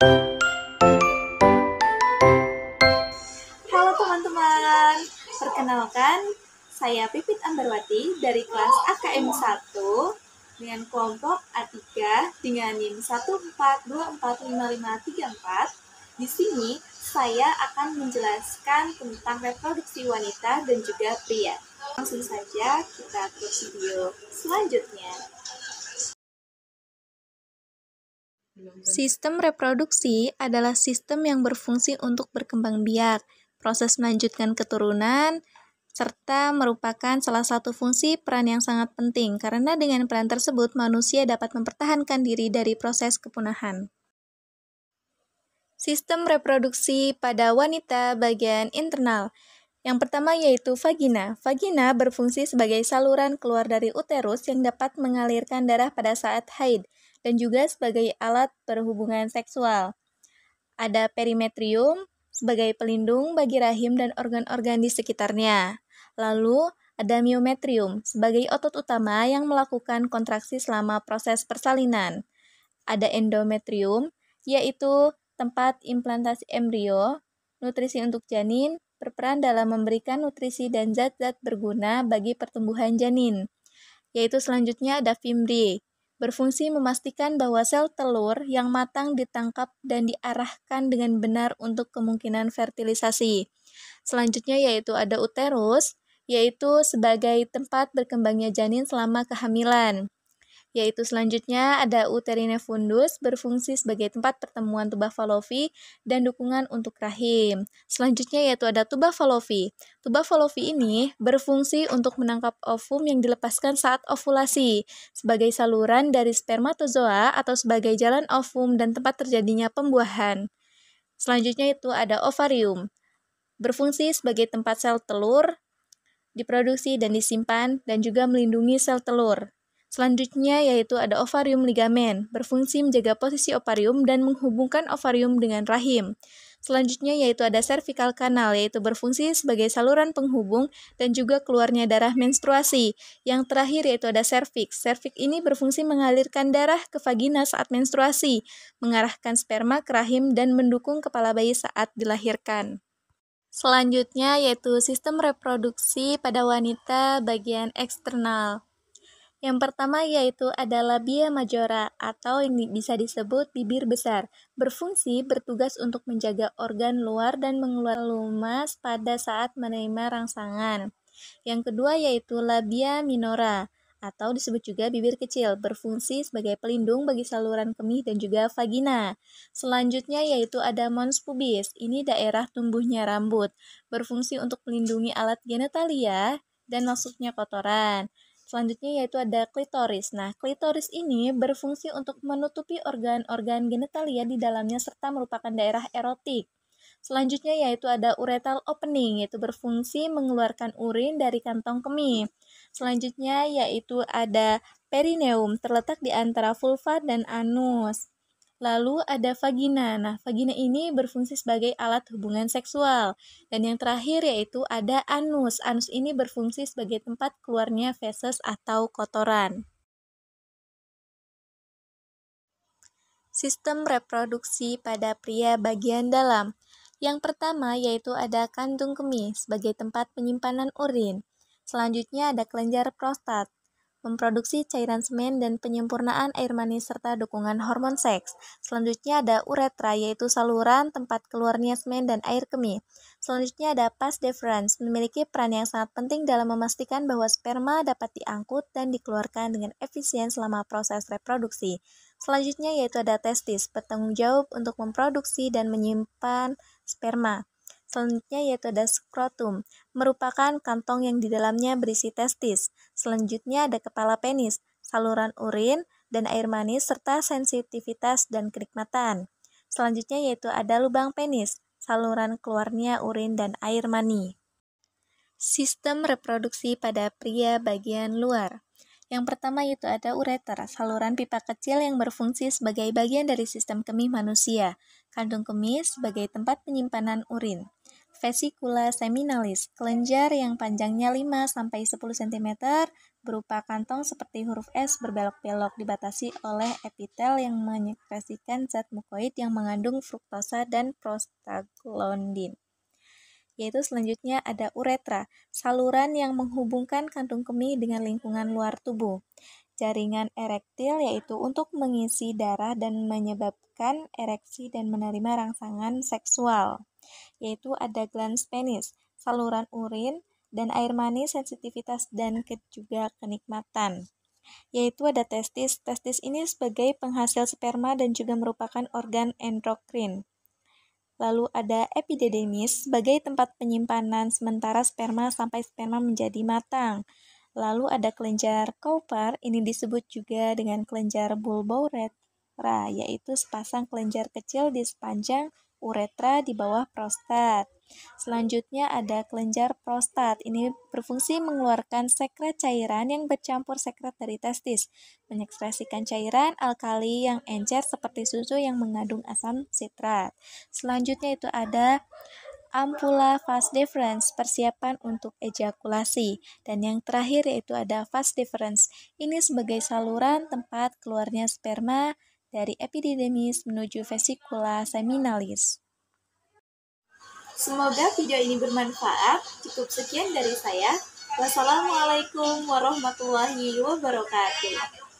Halo teman-teman, perkenalkan saya Pipit Ambarwati dari kelas AKM 1 dengan kelompok A3 dengan NIM 142455534. Di sini saya akan menjelaskan tentang reproduksi wanita dan juga pria. Langsung saja kita ke video selanjutnya. Sistem reproduksi adalah sistem yang berfungsi untuk berkembang biak, proses melanjutkan keturunan, serta merupakan salah satu fungsi peran yang sangat penting karena dengan peran tersebut manusia dapat mempertahankan diri dari proses kepunahan. Sistem reproduksi pada wanita bagian internal. Yang pertama yaitu vagina. Vagina berfungsi sebagai saluran keluar dari uterus yang dapat mengalirkan darah pada saat haid dan juga sebagai alat berhubungan seksual. Ada perimetrium sebagai pelindung bagi rahim dan organ-organ di sekitarnya. Lalu ada myometrium sebagai otot utama yang melakukan kontraksi selama proses persalinan. Ada endometrium, yaitu tempat implantasi embrio, nutrisi untuk janin, berperan dalam memberikan nutrisi dan zat-zat berguna bagi pertumbuhan janin. Yaitu selanjutnya ada fimbriae, berfungsi memastikan bahwa sel telur yang matang ditangkap dan diarahkan dengan benar untuk kemungkinan fertilisasi. Selanjutnya yaitu ada uterus, yaitu sebagai tempat berkembangnya janin selama kehamilan. Yaitu selanjutnya ada uterine fundus, berfungsi sebagai tempat pertemuan tuba Fallopi dan dukungan untuk rahim. Selanjutnya yaitu ada tuba Fallopi. Tuba Fallopi ini berfungsi untuk menangkap ovum yang dilepaskan saat ovulasi, sebagai saluran dari spermatozoa atau sebagai jalan ovum dan tempat terjadinya pembuahan. Selanjutnya itu ada ovarium, berfungsi sebagai tempat sel telur diproduksi dan disimpan dan juga melindungi sel telur. Selanjutnya yaitu ada ovarium ligamen, berfungsi menjaga posisi ovarium dan menghubungkan ovarium dengan rahim. Selanjutnya yaitu ada cervical canal, yaitu berfungsi sebagai saluran penghubung dan juga keluarnya darah menstruasi. Yang terakhir yaitu ada cervix. Cervix ini berfungsi mengalirkan darah ke vagina saat menstruasi, mengarahkan sperma ke rahim dan mendukung kepala bayi saat dilahirkan. Selanjutnya yaitu sistem reproduksi pada wanita bagian eksternal. Yang pertama yaitu ada labia majora atau yang bisa disebut bibir besar, berfungsi bertugas untuk menjaga organ luar dan mengeluarkan lumas pada saat menerima rangsangan. Yang kedua yaitu labia minora atau disebut juga bibir kecil, berfungsi sebagai pelindung bagi saluran kemih dan juga vagina. Selanjutnya yaitu ada mons pubis, ini daerah tumbuhnya rambut, berfungsi untuk melindungi alat genitalia dan masuknya kotoran. Selanjutnya yaitu ada klitoris. Nah, klitoris ini berfungsi untuk menutupi organ-organ genitalia di dalamnya serta merupakan daerah erotik. Selanjutnya yaitu ada uretal opening, yaitu berfungsi mengeluarkan urin dari kantong kemih. Selanjutnya yaitu ada perineum, terletak di antara vulva dan anus. Lalu ada vagina. Nah, vagina ini berfungsi sebagai alat hubungan seksual. Dan yang terakhir yaitu ada anus. Anus ini berfungsi sebagai tempat keluarnya feses atau kotoran. Sistem reproduksi pada pria bagian dalam. Yang pertama yaitu ada kantung kemih sebagai tempat penyimpanan urin. Selanjutnya ada kelenjar prostat, memproduksi cairan semen dan penyempurnaan air mani serta dukungan hormon seks. Selanjutnya ada uretra, yaitu saluran tempat keluarnya semen dan air kemih. Selanjutnya ada vas deferens, memiliki peran yang sangat penting dalam memastikan bahwa sperma dapat diangkut dan dikeluarkan dengan efisien selama proses reproduksi. Selanjutnya yaitu ada testis, bertanggung jawab untuk memproduksi dan menyimpan sperma. Selanjutnya yaitu ada skrotum, merupakan kantong yang di dalamnya berisi testis. Selanjutnya ada kepala penis, saluran urin dan air manis serta sensitivitas dan kenikmatan. Selanjutnya yaitu ada lubang penis, saluran keluarnya urin dan air mani. Sistem reproduksi pada pria bagian luar. Yang pertama yaitu ada ureter, saluran pipa kecil yang berfungsi sebagai bagian dari sistem kemih manusia. Kandung kemih sebagai tempat penyimpanan urin. Vesicula seminalis, kelenjar yang panjangnya 5-10 cm, berupa kantong seperti huruf S berbelok-belok dibatasi oleh epitel yang menyekresikan zat mukoid yang mengandung fruktosa dan prostaglandin. Yaitu selanjutnya ada uretra, saluran yang menghubungkan kantung kemih dengan lingkungan luar tubuh. Jaringan erektil yaitu untuk mengisi darah dan menyebabkan ereksi dan menerima rangsangan seksual. Yaitu ada glans penis, saluran urin, dan air mani, sensitivitas, dan juga kenikmatan. Yaitu ada testis. Testis ini sebagai penghasil sperma dan juga merupakan organ endokrin. Lalu ada epididymis sebagai tempat penyimpanan sementara sperma sampai sperma menjadi matang. Lalu ada kelenjar Cowper, ini disebut juga dengan kelenjar bulbouretra, yaitu sepasang kelenjar kecil di sepanjang uretra di bawah prostat. Selanjutnya ada kelenjar prostat, ini berfungsi mengeluarkan sekret cairan yang bercampur sekret dari testis, mengekspresikan cairan alkali yang encer seperti susu yang mengandung asam sitrat. Selanjutnya itu ada ampula vas deferens, persiapan untuk ejakulasi. Dan yang terakhir yaitu ada vas deferens. Ini sebagai saluran tempat keluarnya sperma dari epididymis menuju vesicula seminalis. Semoga video ini bermanfaat. Cukup sekian dari saya. Wassalamualaikum warahmatullahi wabarakatuh.